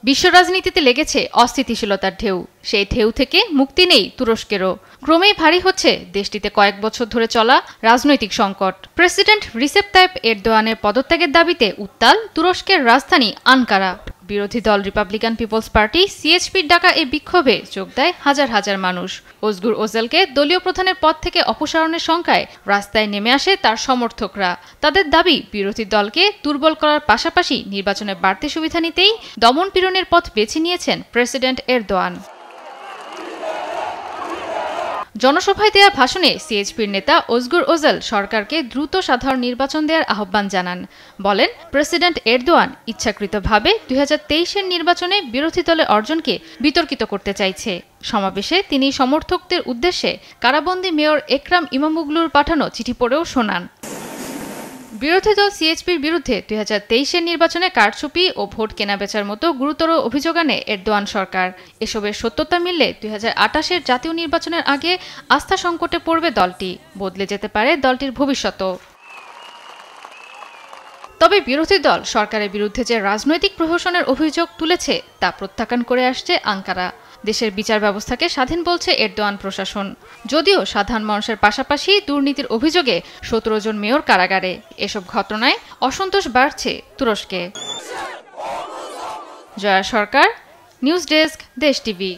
বিশ্ব রাজনীতিতে লেগেছে অস্থিতিশীলতার ঢেউ। সেই ঢেউ থেকে মুক্তি নেই তুরস্কেরও। ক্রমেই ভারী হচ্ছে দেশটিতে কয়েক বছর ধরে চলা রাজনৈতিক সংকট। প্রেসিডেন্ট রিসেপ তাইপ এরদোয়ানের পদত্যাগের দাবিতে উত্তাল তুরস্কের রাজধানী আনকারা। বিরোধী দল রিপাবলিকান পিপলস পার্টি সিএইচপির ডাকা এই বিক্ষোভে যোগ দেয় হাজার হাজার মানুষ। ওজগুর ওজেলকে দলীয় প্রধানের পদ থেকে অপসারণের শঙ্কায় রাস্তায় নেমে আসে তার সমর্থকরা। তাদের দাবি, বিরোধী দলকে দুর্বল করার পাশাপাশি নির্বাচনে বাড়তি সুবিধা নিতেই দমন-পীড়নের পথ বেছে নিয়েছেন প্রেসিডেন্ট এরদোয়ান। জনসভায় দেয়া ভাষণে সিএইচপির নেতা ওজগুর ওজেল সরকারকে দ্রুত সাধারণ নির্বাচন দেওয়ার আহ্বান জানান। বলেন, প্রেসিডেন্ট এরদোয়ান ইচ্ছাকৃতভাবে 2023-এর নির্বাচনে বিরোধী দলের অর্জনকে বিতর্কিত করতে চাইছে। সমাবেশে তিনি সমর্থকদের উদ্দেশ্যে কারাবন্দী মেয়র একরাম ইমামোগলুর পাঠানো চিঠি পড়েও শোনান। বিরোধী দল সিএইচপির বিরুদ্ধে 2023-এর নির্বাচনে কারচুপি ও ভোট কেনাবেচার মতো গুরুতর অভিযোগ আনে এরদোয়ান সরকার। এসবের সত্যতা মিললে 2028-এর জাতীয় নির্বাচনের আগে আস্থা সংকটে পড়বে দলটি। বদলে যেতে পারে দলটির ভবিষ্যৎও। তবে বিরোধী দল সরকারের বিরুদ্ধে যে রাজনৈতিক প্রহসনের অভিযোগ তুলেছে তা প্রত্যাখ্যান করে আসছে আঙ্কারা। দেশের বিচার ব্যবস্থাকে স্বাধীন বলছে এরদোয়ান প্রশাসন। যদিও সাধারণ মানুষের পাশাপাশি দুর্নীতির অভিযোগে 17 জন মেয়র কারাগারে। এসব ঘটনায় অসন্তোষ বাড়ছে তুরস্কে। জয়া সরকার, নিউজ ডেস্ক, দেশ টিভি।